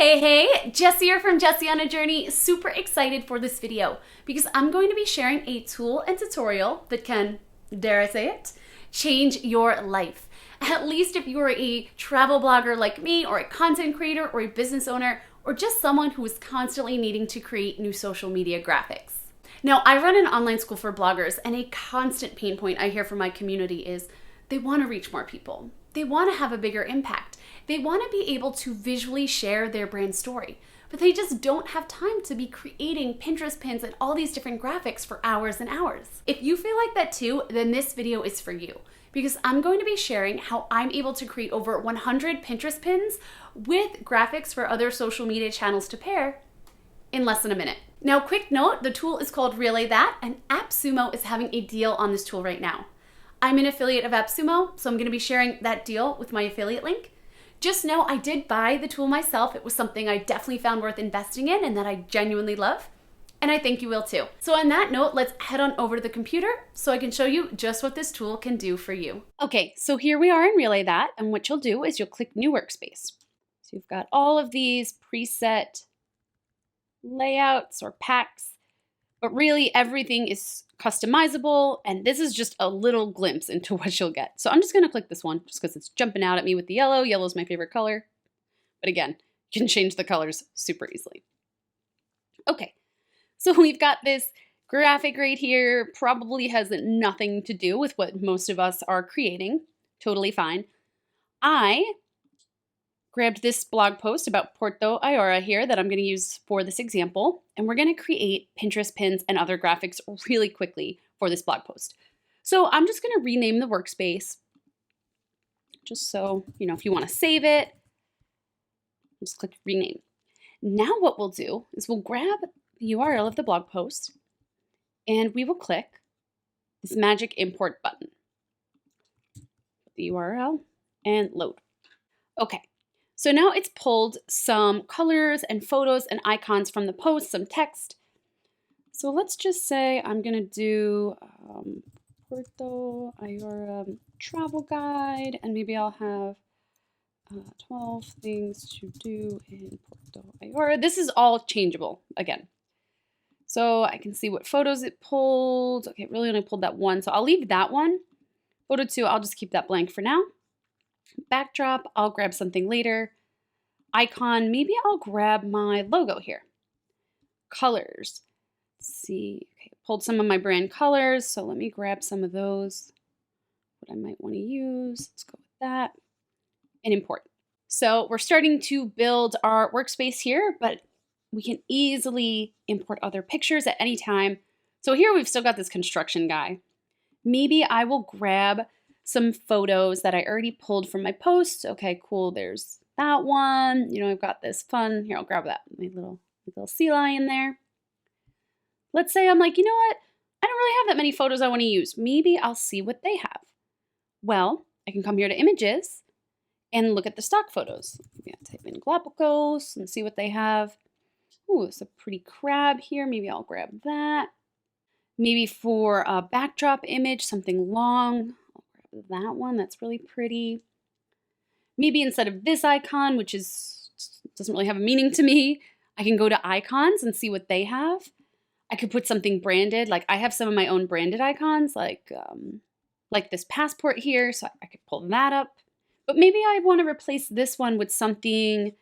Hey, Jessie here from Jessie on a Journey. Super excited for this video because I'm going to be sharing a tool and tutorial that can, dare I say it, change your life. At least if you're a travel blogger like me, or a content creator, or a business owner, or just someone who is constantly needing to create new social media graphics. Now, I run an online school for bloggers, and a constant pain point I hear from my community is they want to reach more people. They want to have a bigger impact. They want to be able to visually share their brand story, but they just don't have time to be creating Pinterest pins and all these different graphics for hours and hours. If you feel like that too, then this video is for you, because I'm going to be sharing how I'm able to create over 100 Pinterest pins with graphics for other social media channels to pair in less than a minute. Now, quick note, the tool is called Relay That, and AppSumo is having a deal on this tool right now. I'm an affiliate of AppSumo, so I'm going to be sharing that deal with my affiliate link. Just know I did buy the tool myself. It was something I definitely found worth investing in and that I genuinely love. And I think you will too. So on that note, let's head on over to the computer so I can show you just what this tool can do for you. Okay, so here we are in Relay That, and what you'll do is you'll click New Workspace. So you've got all of these preset layouts or packs, but really everything is customizable, and this is just a little glimpse into what you'll get. So I'm just gonna click this one just because it's jumping out at me with the yellow. Yellow is my favorite color. But again, you can change the colors super easily. Okay, so we've got this graphic right here. Probably has nothing to do with what most of us are creating. Totally fine. I grabbed this blog post about Porto Ayora here that I'm going to use for this example, and we're going to create Pinterest pins and other graphics really quickly for this blog post. So I'm just going to rename the workspace, just so, if you want to save it, just click rename. Now what we'll do is we'll grab the URL of the blog post, and we will click this magic import button. The URL and load. Okay. So now it's pulled some colors and photos and icons from the post, some text. So let's just say I'm going to do Porto Ayora travel guide, and maybe I'll have 12 things to do in Porto Ayora. This is all changeable again. So I can see what photos it pulled. Okay, it really only pulled that one, so I'll leave that one. Photo 2, I'll just keep that blank for now. Backdrop, I'll grab something later. Icon, maybe I'll grab my logo here. Colors, let's see, okay, pulled some of my brand colors, so let me grab some of those, what I might want to use. Let's go with that, and import. So we're starting to build our workspace here, but we can easily import other pictures at any time. So here we've still got this construction guy. Maybe I will grab some photos that I already pulled from my post. Okay, cool, there's that one. I've got this fun, here, I'll grab that, my little sea lion there. Let's say I'm like, you know what? I don't really have that many photos I want to use. Maybe I'll see what they have. Well, I can come here to images and look at the stock photos. Maybe I'll type in Galapagos and see what they have. Ooh, it's a pretty crab here. Maybe I'll grab that. Maybe for a backdrop image, something long, I'll grab that one. That's really pretty. Maybe instead of this icon, which doesn't really have a meaning to me, I can go to icons and see what they have. I could put something branded, like I have some of my own branded icons, like this passport here, so I could pull that up. But maybe I want to replace this one with something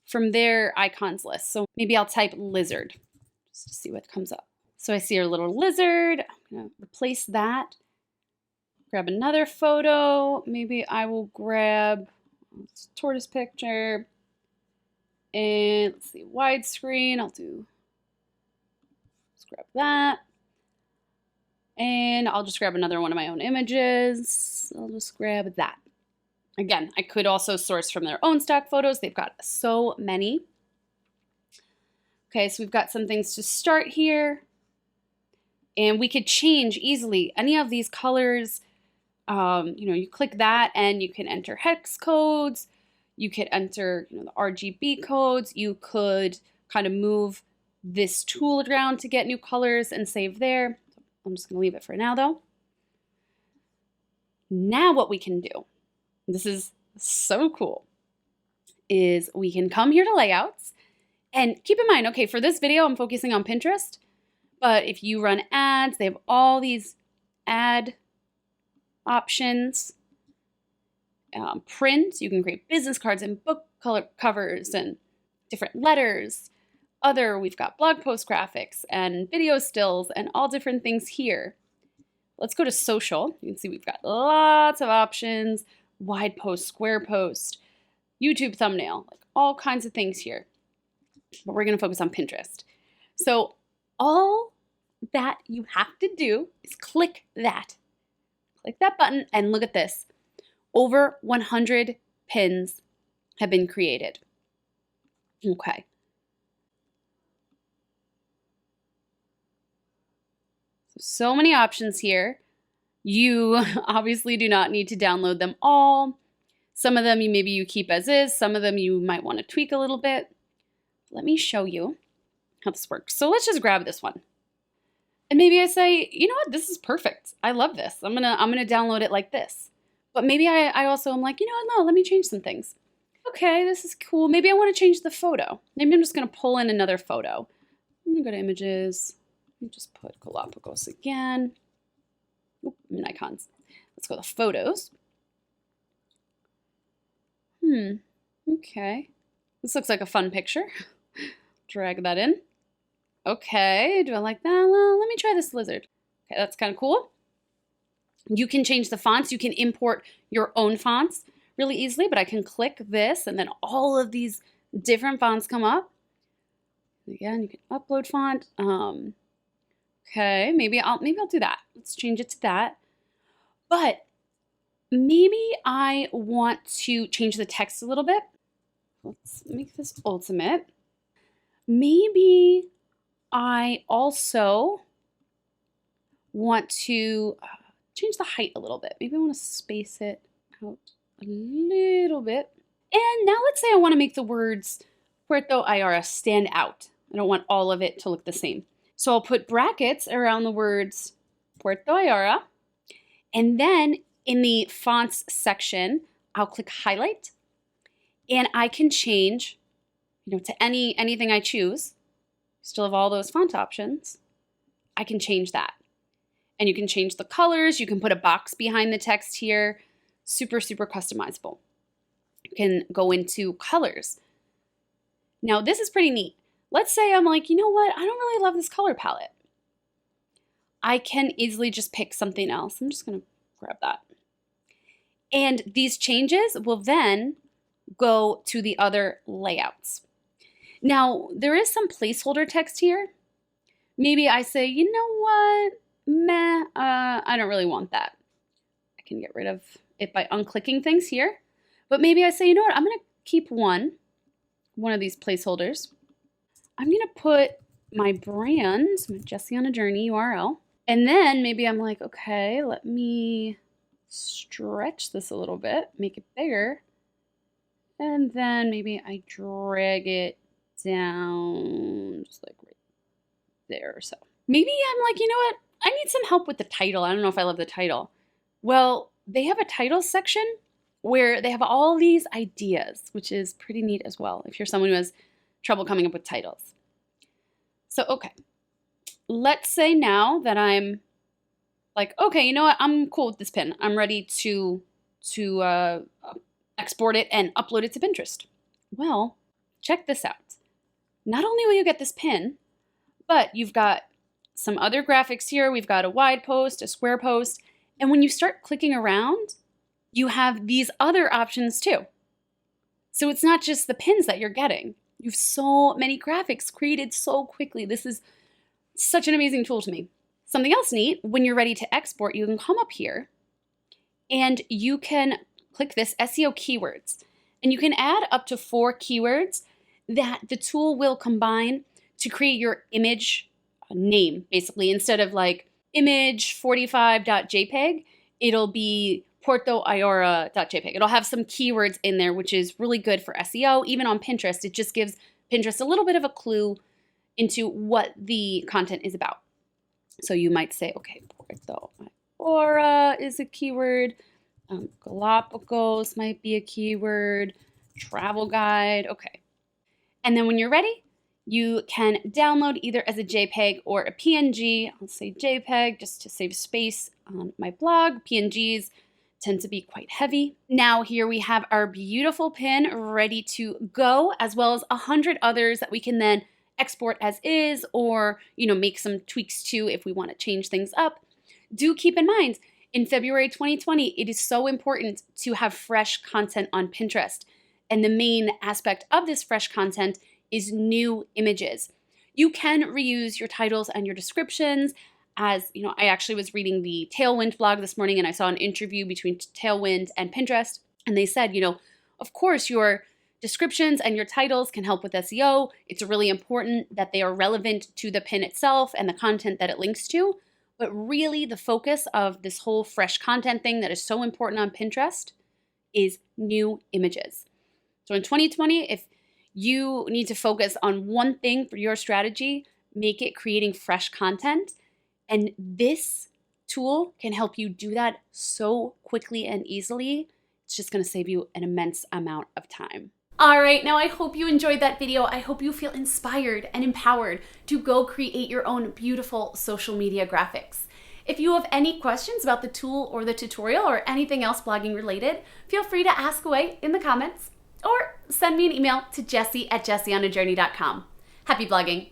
from their icons list. So maybe I'll type lizard just to see what comes up. So I see our little lizard. I'm going to replace that. Grab another photo. Maybe I will grab this tortoise picture. And let's see, widescreen. Let's grab that. And I'll just grab another one of my own images. I'll just grab that. Again, I could also source from their own stock photos. They've got so many. Okay, so we've got some things to start here. And we could change easily any of these colors. You click that and you can enter hex codes. You could enter the RGB codes. You could kind of move this tool around to get new colors and save there. I'm just going to leave it for now though. Now what we can do, this is so cool, is we can come here to layouts and keep in mind, okay, for this video, I'm focusing on Pinterest, but if you run ads, they have all these ad options. Print, you can create business cards and book color covers and different letters. Other, we've got blog post graphics and video stills and all different things here. Let's go to social. You can see we've got lots of options, wide post, square post, YouTube thumbnail, like all kinds of things here. But we're going to focus on Pinterest. So all that you have to do is click that button and look at this. Over 100 pins have been created. Okay. So many options here. You obviously do not need to download them all. Some of them maybe you keep as is. Some of them you might want to tweak a little bit. Let me show you how this works. So let's just grab this one. And maybe I say, you know what, this is perfect. I love this. I'm gonna download it like this. But maybe I also am like, you know what, no, let me change some things. Okay, this is cool. Maybe I want to change the photo. Maybe I'm just gonna pull in another photo. I'm gonna go to images. Let me just put Galapagos again. Oop, I'm in icons. Let's go to photos. Okay. This looks like a fun picture. Drag that in. Okay, do I like that? Well, let me try this lizard. Okay, that's kind of cool. You can change the fonts. You can import your own fonts really easily, but I can click this and then all of these different fonts come up. Again, you can upload font. Okay, maybe I'll do that. Let's change it to that. But maybe I want to change the text a little bit. Let's make this ultimate. Maybe I also want to change the height a little bit. Maybe I want to space it out a little bit. And now let's say I want to make the words Puerto Ayora stand out. I don't want all of it to look the same. So I'll put brackets around the words Puerto Ayora. And then in the fonts section, I'll click highlight. And I can change, to anything I choose. Still have all those font options. I can change that. And you can change the colors. You can put a box behind the text here. Super, super customizable. You can go into colors. Now, this is pretty neat. Let's say I'm like, you know what? I don't really love this color palette. I can easily just pick something else. I'm just going to grab that. And these changes will then go to the other layouts. Now, there is some placeholder text here. Maybe I say, you know what? Meh, I don't really want that. I can get rid of it by unclicking things here. But maybe I say, you know what? I'm going to keep one of these placeholders. I'm going to put my brand, my Jessie on a Journey URL. And then maybe I'm like, okay, let me stretch this a little bit, make it bigger. And then maybe I drag it down just like right there or so. Maybe I'm like, you know what? I need some help with the title. I don't know if I love the title. Well, they have a title section where they have all these ideas, which is pretty neat as well if you're someone who has trouble coming up with titles. So, okay. Let's say now that I'm like, okay, you know what? I'm cool with this pin. I'm ready to export it and upload it to Pinterest. Well, check this out. Not only will you get this pin, but you've got some other graphics here. We've got a wide post, a square post. And when you start clicking around, you have these other options too. So it's not just the pins that you're getting. You have so many graphics created so quickly. This is such an amazing tool to me. Something else neat, when you're ready to export, you can come up here and you can click this SEO keywords. And you can add up to 4 keywords that the tool will combine to create your image name, basically. Instead of like image45.jpg, it'll be portoayora.jpg. It'll have some keywords in there, which is really good for SEO. Even on Pinterest, it just gives Pinterest a little bit of a clue into what the content is about. So you might say, okay, Puerto Ayora is a keyword. Galapagos might be a keyword. travel guide. Okay. And then when you're ready, you can download either as a JPEG or a PNG. I'll say JPEG just to save space on my blog. PNGs tend to be quite heavy. Now here we have our beautiful pin ready to go, as well as 100 others that we can then export as is, or make some tweaks to if we want to change things up. Do keep in mind, in February 2020, it is so important to have fresh content on Pinterest. And the main aspect of this fresh content is new images. You can reuse your titles and your descriptions. As I actually was reading the Tailwind blog this morning, and I saw an interview between Tailwind and Pinterest, and they said, of course your descriptions and your titles can help with SEO. It's really important that they are relevant to the pin itself and the content that it links to. But really the focus of this whole fresh content thing that is so important on Pinterest is new images. So in 2020, if you need to focus on one thing for your strategy, make it creating fresh content. And this tool can help you do that so quickly and easily. It's just going to save you an immense amount of time. All right, now I hope you enjoyed that video. I hope you feel inspired and empowered to go create your own beautiful social media graphics. If you have any questions about the tool or the tutorial or anything else blogging related, feel free to ask away in the comments or send me an email to jessie@jessieonajourney.com. Happy blogging.